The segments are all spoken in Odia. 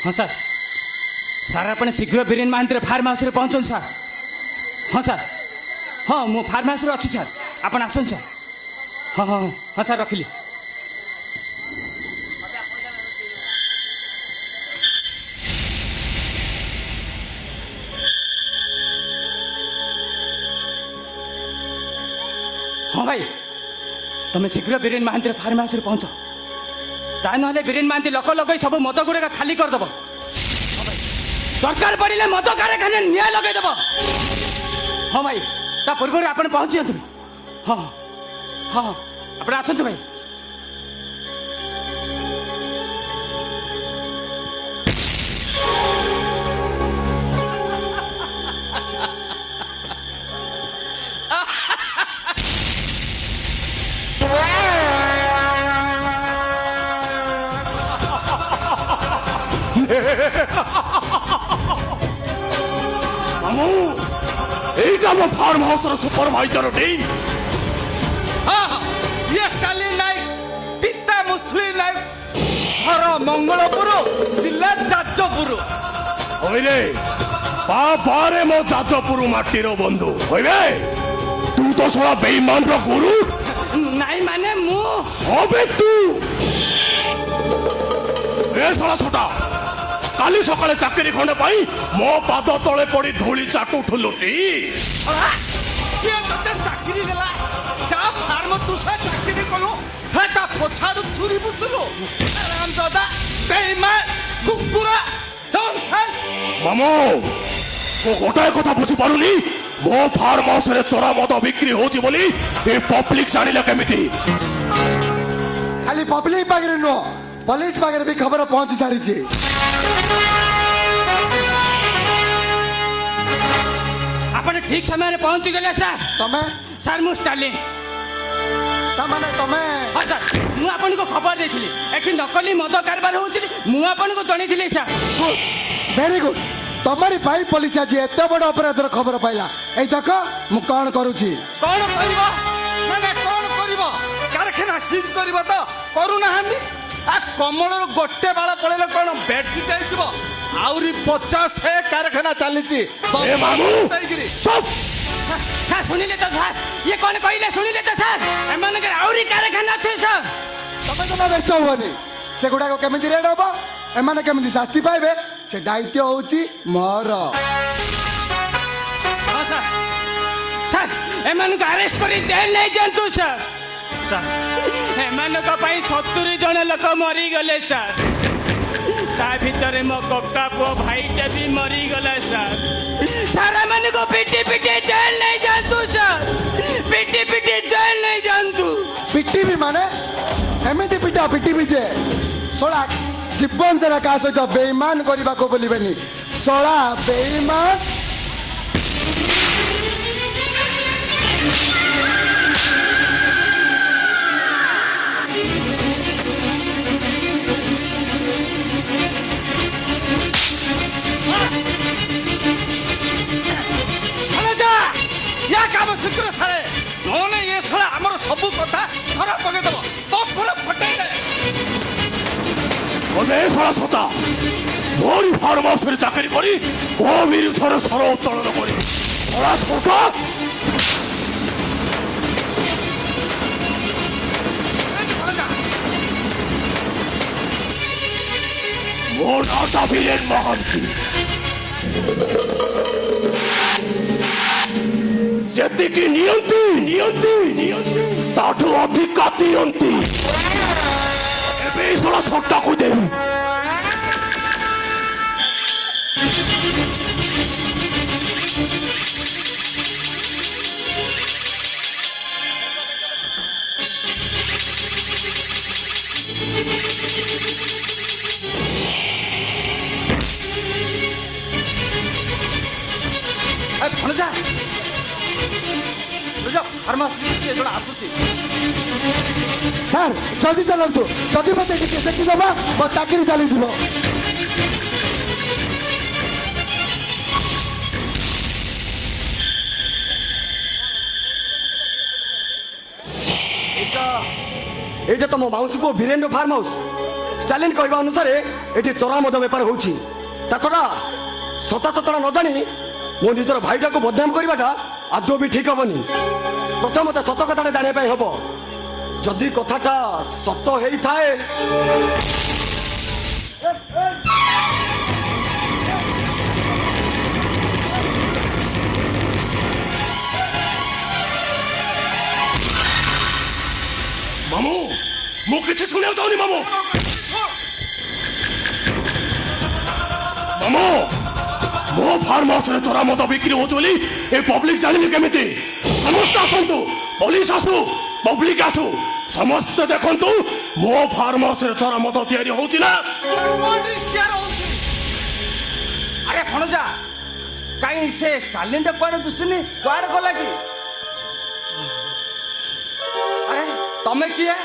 हाँ सर सर अपने शीघ्र बीरेन महांती फार्म हाउस पहुँचन सर। हाँ सर हाँ मु फार्म हाउस अच्छी सर आप आसन सर। हाँ हाँ हाँ सर रखिली। हाँ भाई तुम शीघ्र बीरेन महांती फार्म हाउस पहुँच ता ना बीरेन महांती लोक लगे सब मद गुड़ाक खाली करदेव। दरकार पड़े मद कारखाना निआ लगेदेव। हाँ भाई ता पूर्व आप पहुँच जातु। हाँ हाँ आप आसतु भाई। मामू এইটা আমার ফার্ম হাউসের সুপারভাইজার টি। हाँ ये स्टालिन नायक पिता मुस्लिम नायक घर मंगलपुर जिला जाजपुर। হইরে বাবারে মো যাজপুর মাটির বন্ধু হইবে তুই তো সরা বেঈমানর গুরু নাই মানে মু হবে তুই এ সরা ছোটা কালি সকালে চাকরি খন্ডে পাই মো পাদ তলে পড়ি ধুলি চাটুঠুলু টি। ସିଏ ତତେ ଚାକିରି ଦେଲା ଯା ଫାର୍ମ ତୁ ସେ ଚାକିରି କଲୁ ସେ ତା ପଛାଡୁ ଛୁରୀ ବୁଝିଲୁ ରାମଦାଦା ବେଇମାନ କୁକୁରା ନନସେନ୍ସ। মামু ও গোটায় কথা বুঝি পারুনি মো ফার্ম হাউসের চোরা মদ বিক্রি হচ্ছে বলি এ পব্লিক জানিলা কেমিতি। खाली पब्लिक पाखे नुह पुलिस पाखे भी खबर पहुंची सारी। आपने ठीक समय पहुँची गले सर। तमे सर मु स्टालिन। तमाने तमे हाँ सर मु आपन को खबर देथिली एठी नकली मद कारबार होउछिली मु आपन को जणैथिली सर। गुड वेरी गुड तमरी पाई पुलिस आज एते बड़ अपराधर खबर पाइला। ए देख मु कौन करूची କଣ କରିବ ମାନେ କଣ କରିବ କାରଖାନା ସିଜ୍ କରିବ ତ କରୁନାହାନ୍ତି। ଆ କମଳର ଗୋଟେ ବାଳ ପଳେଇଲେ କଣ ବେଡସିଟ୍ ହେଇଯିବ ଆହୁରି 50 କାରଖାନା ଚାଲିଛି। এ মামু ଦେଇକିରି। চুপ सर सुनिले तो सर ये कौन कहले सुनिले तो सर एमान के आउरी कारखाना छै सर। तमे जमा व्यस्त होनी से गुडा को केमिति रेड होबो एमाने केमिति शास्ति पाइबे से दायित्व होउची मोर। हाँ सर सर एमान को अरेस्ट करी जेल ले जंतु सर। सर एमान को पई 70 जन लोक मरी गले सर ता भीतर मो कक्का पो भाईटे भी मरी गले सर। सर एमान को पिटी पिटी जेल नहीं जंतु सर पिटी पिटी जेल नहीं जंतु। पिट्टी भी माने एमिति पिटा पिट्टी भी जे सोला जीवन सारा का सहित बेईमान करबा को बोलिबेनी सोला बेईमान। या काम शीघ्र सारे नोने ये साला हमर सब कथा खराब पके दबो तो पूरा फटाई दे। ওরে সরা ছোটা মোর ফার্ম হাউসের চাকরি করি ও বিরুদ্ধে সর উত্তোলন করি সরা ছোটা মোর নাটা বীরেন মহান্তি যেতিকি নিয়ন্তি নিয়ন্তি নিয়ন্তি তাঠু অধিকা দিয়ন্তি ଏବେ ସରା ଛୋଟା କହିଦେବି। भणजा फार्मासी ये जोड़ा आसुची सर जल्दी चलतु जदि मते देखि जमा मो चाकरी चली जीवो। এইটা তো মো মাউসী পুଅ বীরেন্দ্র ফার্ম হাউস ଷ୍ଟାଲିନ କହିବା ଅନୁସାରେ ଏଠି ଚୋରା ମଦ ବେପାର ହେଉଛି। ତା ଛଡ଼ା ସତାସତଟା ନ ଜାଣି ମୋ ନିଜର ଭାଇଟାକୁ ବଦନାମ କରିବାଟା ଆଦୌ ବି ଠିକ ହବନି। ପ୍ରଥମେ ସତ କଥାଟା ଜାଣିବା ପାଇଁ ହବ। ଯଦି କଥାଟା ସତ ହେଇଥାଏ ମାମୁଁ ମୁଁ କିଛି ଶୁଣିବାକୁ ଚାହୁଁନି ମାମୁଁ। ମାମୁଁ ମୋ ଫାର୍ମ ହାଉସରେ ଚୋରା ମଦ ବିକ୍ରି ହଉଛି ବୋଲି ଏ ପବ୍ଲିକ ଜାଣିଲେ କେମିତି? ସମସ୍ତେ ଆସନ୍ତୁ, ପୋଲିସ ଆସୁ, ପବ୍ଲିକ ଆସୁ, ସମସ୍ତେ ଦେଖନ୍ତୁ ମୋ ଫାର୍ମ ହାଉସରେ ଚୋରା ମଦ ତିଆରି ହଉଛି ନା। ଆରେ ଭଣଜା କାଇଁ ସେ ଷ୍ଟାଲିନଟା କୁଆଡେ ଦୁସୁନି? କୁଆଡେ ଗଲା କି? ଆରେ ତମେ କିଏ?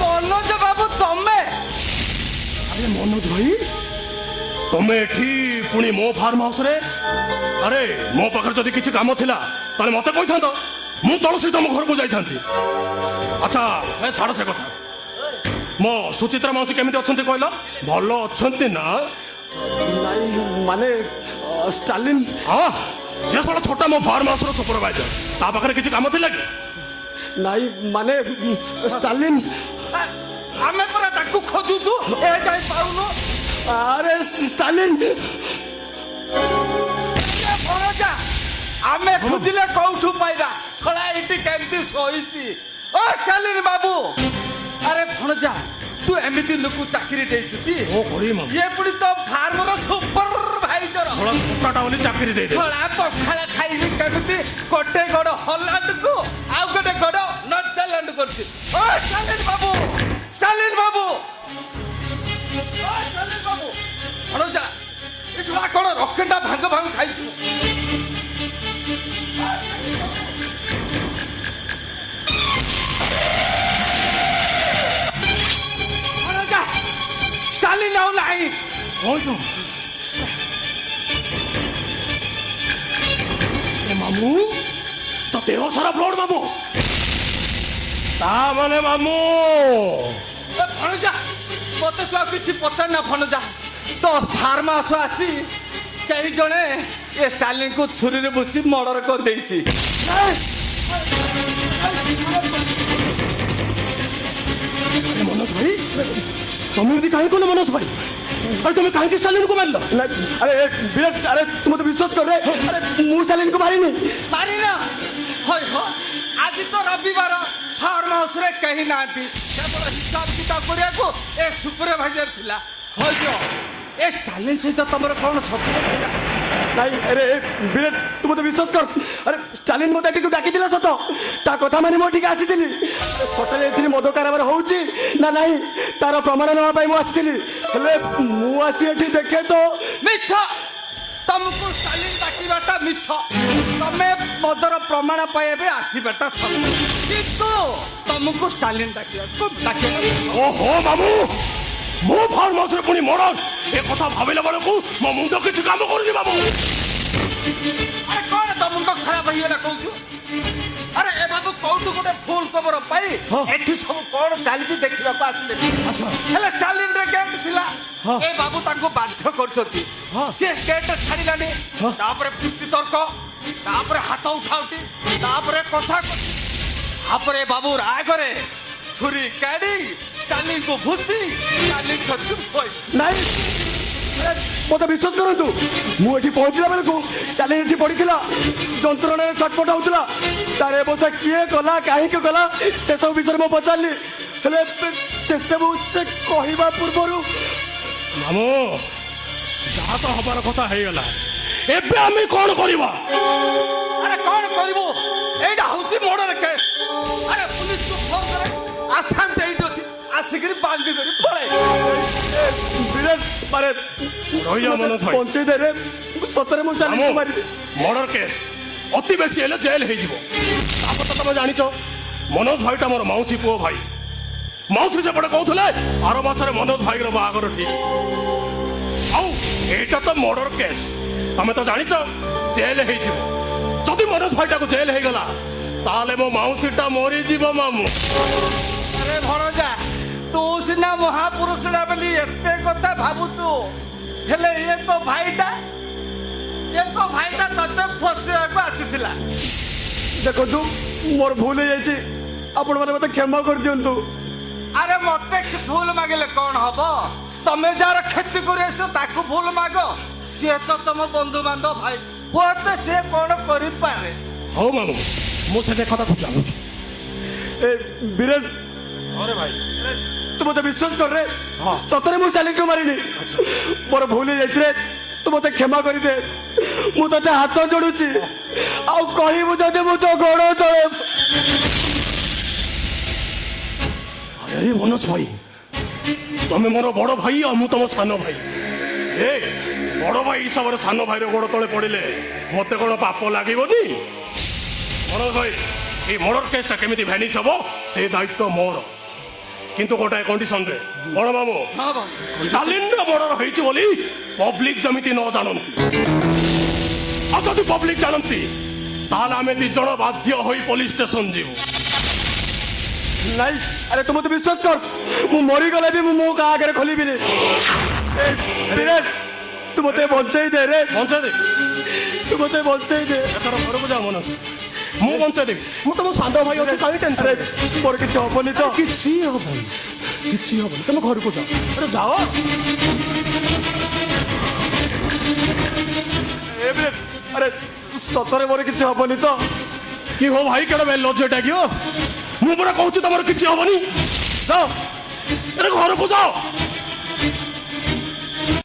ମନୋଜ ବାବୁ ତମେ? ଆରେ ମନୋଜ ଭାଇ ତମେ ଏଠି ପୁଣି ମୋ ଫାର୍ମ ହାଉସରେ? ଆରେ ମୋ ପାଖରେ ଯଦି କିଛି କାମ ଥିଲା ତାହେଲେ ମତେ କହିଥାନ୍ତ, ମୁଁ ତଳସୀ ତମ ଘରକୁ ଯାଇଥାନ୍ତି। ଆଚ୍ଛା ଛାଡ଼ ସେ କଥା। ମୋ ସୁଚିତ୍ରା ମାଉସୀ କେମିତି ଅଛନ୍ତି କହିଲ? ଭଲ ଅଛନ୍ତି ନା? ନାଇଁ ମାନେ ଷ୍ଟାଲିନ ହଁ ଯେ ଶଳା ଛୋଟା ମୋ ଫାର୍ମ ହାଉସର ସୁପରଭାଇଜର, ତା ପାଖରେ କିଛି କାମ ଥିଲା କି? ନାଇଁ ମାନେ ଷ୍ଟାଲିନ ଆମେ ପରା ତାକୁ ଖୋଜୁଛୁ, ଏ ଯାଇ ପାଉନୁ। ଆରେ ଷ୍ଟାଲିନ ଭଣଜା ଆମେ ଖୋଜିଲେ କୋଉଠୁ ପାଇବା? ଛଳା ଏଠି କେମିତି ଶୋଇଛି? ଓ ଷ୍ଟାଲିନ ବାବୁ, ଆରେ ଭଣଜା ତୁ ଏମିତି ଲୋକ ଚାକିରି ଦେଇଛୁ କି? ଓ କରିବି ମାମୁଁ, ଇଏ ପୁଣି ତ ଫାର୍ମର ସୁପରଭାଇଜର। ଛଳା ଛୋଟାଟା ବୋଲି ଚାକିରି ଦେଇଦେ। ଛଳା ପଖାଳ ଖାଇବି କେମିତି? ଗୋଟେ ଗୋଡ ହଲାଣ୍ଡକୁ ଆଉ ଗୋଟେ ଗୋଡ ନେଦରଲ୍ୟାଣ୍ଡ କରୁଛି। ଓ ଷ୍ଟାଲିନ ବାବୁ, ଷ୍ଟାଲିନ ବାବୁ, ଓ ଷ୍ଟାଲିନ ବାବୁ, ଭଣଜା ଏ ଛଳା କଣ ରକେଟଟା ଭାଙ୍ଗ ଭାଙ୍ଗ ଖାଇଛୁ? ଭଣଜା ଷ୍ଟାଲିନ ଆଉ ନାହିଁ। ମାମୁଁ ତ ଦେହ ସାରା ବ୍ଲଡ ମାମୁଁ, ତା ମାନେ ମାମୁଁ ଏ ଭଣଜା ମତେ ତୁ ଆଉ କିଛି ପଚାର ନା ଭଣଜା। ତ ଫାର୍ମ ହାଉସ ଆସି କେହି ଜଣେ ଏ ଷ୍ଟାଲିନକୁ ଛୁରୀରେ ବସି ମର୍ଡର କରିଦେଇଛି। ମନୋଜ ଭାଇ ତମେ ଏମିତି କାହିଁ କଲ? ମନୋଜ ଭାଇ ଆରେ ତମେ କାହିଁକି ଷ୍ଟାଲିନକୁ ମାରିଲ? ଆରେ ବିରାଟ ଆରେ ତୁ ମତେ ବିଶ୍ୱାସ କରେ, ଆରେ ମୁଁ ଷ୍ଟାଲିନକୁ ମାରିନି। ମାରିନ? ହଇ ହୋ ଆଜି ତ ରବିବାର, ଫାର୍ମ ହାଉସରେ କେହି ନାହାନ୍ତି, କେବଳ ହିସାବ କିତାବ କରିବାକୁ ଏ ସୁପରଭାଇଜର ଥିଲା। ହଇ ଏ ଷ୍ଟାଲିନ ସହିତ ତମର କଣ ଶତ୍ରୁ ଥିଲା? ନାଇଁ ଆରେ ବିରାଟ ତୁ ମତେ ବିଶ୍ୱାସ କର, ଆରେ ଷ୍ଟାଲିନ ମତେ ଏଠିକୁ ଡାକିଥିଲା ସତ, ତା କଥା ମାନି ମୁଁ ଏଠିକି ଆସିଥିଲି। ସତରେ ଏଥିରେ ମଦ କାରବାର ହଉଛି ନା ନାହିଁ ତାର ପ୍ରମାଣ ନେବା ପାଇଁ ମୁଁ ଆସିଥିଲି। ହେଲେ ମୁଁ ଆସି ଏଠି ଦେଖେ ତ ମିଛ, ତମକୁ ଷ୍ଟାଲିନ ଡାକିବାଟା ମିଛ, ତମେ ମଦର ପ୍ରମାଣ ପାଇବା ଆସିବାଟା ସତ, କିନ୍ତୁ ତମକୁ ଷ୍ଟାଲିନ ଡାକିବାକୁ ଓହୋ ମାମୁଁ, ମୋ ଫାର୍ମ ହାଉସରେ ପୁଣି ମର୍ଡର, ଏ କଥା ଭାବିଲା ବେଳକୁ ମୋ ମୁଣ୍ଡ କିଛି କାମ କରୁନି ମାମୁଁ। ଆରେ କଣ ତମ ମୁଣ୍ଡ ଖରାପ ହେଇଗଲା କହୁଛୁ? ଆରେ ଏ ବାବୁ କୋଉଠୁ ଗୋଟେ ଫୁଲ ଖବର ପାଇ ଏଠି ସବୁ କଣ ଚାଲିଛି ଦେଖିବାକୁ ଆସିଲେ। ହେଲେ ଷ୍ଟାଲିନରେ କେମିତି ଥିଲା? ଏ ବାବୁ ତାଙ୍କୁ ବାଧ୍ୟ କରୁଛନ୍ତି, ସେ ଷ୍ଟେଟ ଛାଡ଼ିଲାନି। ତାପରେ ଯୁକ୍ତି ତର୍କ, ତାପରେ ହାତ ଉଠାଉଟି, ତାପରେ କଷାକଷି, ତାପରେ ବାବୁ ରାଗରେ ଛୁରୀ କାଢି ଷ୍ଟାଲିନକୁ ଭୁସି ଷ୍ଟାଲିନ ନାଇଁ ମତେ ବିଶ୍ୱାସ କରନ୍ତୁ, ମୁଁ ଏଠି ପହଞ୍ଚିଲା ବେଳକୁ ଷ୍ଟାଲିନ ଏଠି ପଡ଼ିଥିଲା, ଯନ୍ତ୍ରଣାରେ ଛଟପଟ ହଉଥିଲା। ତାର ଅବସ୍ଥା କିଏ କଲା, କାହିଁକି କଲା, ସେସବୁ ବିଷୟରେ ମୁଁ ପଚାରିଲି। ହେଲେ ସେସବୁ ସେ କହିବା ପୂର୍ବରୁ ମାମୁଁ ଯାହା ତ ହବାର କଥା ହେଇଗଲା, ଏବେ ଆମେ କଣ କରିବା? ଆରେ କଣ କରିବୁ? ଏଇଟା ହଉଛି ମର୍ଡର କେସ୍। ଆରେ ପୁଲିସକୁ ଫୋନ କରେ, ଆସାମ ଏଇଠି ଅଛି, ଆସିକିରି ବାନ୍ଧି ଧରି ପଳେଇ। ବିରାଟ ମାନେ ରହିଯା ମନୋଜ ଭାଇ। ପଞ୍ଚେଇ ଦେରେ ସତରେ ମୁଁ ଷ୍ଟାଲିନକୁ ମାରିବି। ମର୍ଡର କେସ୍ ଅତି ବେଶୀ ହେଲେ ଜେଲ ହେଇଯିବ। ତାପରେ ତ ତମେ ଜାଣିଛ ମନୋଜ ଭାଇଟା ମୋର ମାଉସୀ ପୁଅ ଭାଇ। ମାଉସୀ ସେପଟେ କହୁଥିଲେ ଆର ମାସରେ ମନୋଜ ଭାଇର ବାହାଘର ଠିକ। ଆଉ ଏଇଟା ତ ମର୍ଡର କେସ୍, ତମେ ତ ଜାଣିଛ ଜେଲ ହେଇଯିବ। ଯଦି ମନୋଜ ଭାଇଟାକୁ ଜେଲ ହେଇଗଲା ତାହେଲେ ମୋ ମାଉସୀଟା ମରିଯିବ ମାମୁଁ। ଆରେ ଭଣଜା ତୁ ସିନା ମହାପୁରୁଷଟା ବୋଲି ଏତେ କଥା ଭାବୁଛୁ ହେଲେ ଇଏ ତ ଭାଇଟା ତତେ ଫସେଇବାକୁ ଆସିଥିଲା। ଦେଖନ୍ତୁ ମୋର ଭୁଲ ହେଇଯାଇଛି, ଆପଣମାନେ ମୋତେ କ୍ଷମା କରିଦିଅନ୍ତୁ। ଆରେ ମତେ ଭୁଲ ମାଗିଲେ କଣ ହବ? ତମେ ଯାହାର କ୍ଷତି କରି ଆସିଛ ତାକୁ ଭୁଲ ମାଗ। ସିଏ ତ ତମ ବନ୍ଧୁ ବାନ୍ଧବ ଭାଇ, ହୁଏତ ସିଏ କଣ କରିପାରେ। ହଉ ମାମୁଁ, ମୁଁ ସେ କଥାକୁ ଚାହୁଁଛି। ଏ ବୀରେନ, अरे भाई ତୁ ମୋତେ ବିଶ୍ୱାସ କର ରେ, ସତରେ ମୁଁ ଷ୍ଟାଲିନକୁ ମାରିନି। ମୋର ଭୁଲ ହେଇଯାଇଛି ରେ, ତୁ ମୋତେ କ୍ଷମା କରିଦେ। ମୁଁ ତତେ ହାତ ଯୋଡୁଛି, ଆଉ କହିବୁ ଯଦି ମୁଁ ତୋ ଗୋଡ଼ ତଳେ। अरे मनोज भाई, तमे मोर बड़ भाई और मु तुम सान भाई। ए बड़ भाई हिसाब से सान भाई गोड़ तले पड़े मत कौन पाप लगे? मनोज भाई, ये मर्डर केसटा केमी भैनिश हम से दायित्व मोर, किंतु गोटाए कंडीशन रे बड़ मामू स्टालिन मर्डर होइछि बोली पब्लिक जमिति न जानती। आ जदि पब्लिक जानती ताल आमे दी जण बाध्य होई पुलिस स्टेशन जीवु। ନାଇଁ, ଆରେ ତୁ ମୋତେ ବିଶ୍ୱାସ କର, ମୁଁ ମରିଗଲେ ବି ମୁଁ ମୁହଁ କାହା ଆଗରେ ଖୋଲିବିନି। ବୀରେନ, ତୁ ମୋତେ ବଞ୍ଚେଇ ଦେ ରେ, बंचा दे ତୁ ମୋତେ ବଞ୍ଚେଇ ଦେ। एथर घर को जा मनोज, मु बंचा देवी। मु तुम सान भाई अच्छे कहीं टेंशन ଆରେ ମୋର କିଛି ହବନି ତ? किसी हबनी, किसी हबनी, तुम घर को जाओ। अरे जाओ। ଏ ବୀରେନ, ଆରେ ସତରେ ମୋର କିଛି ହବନି ତ? कि हो भाई केड़ा बेल लज्जा टाकियो? मु पूरा कहूँ तुम किसी हबनी, जाओ। अरे घर को जाओ।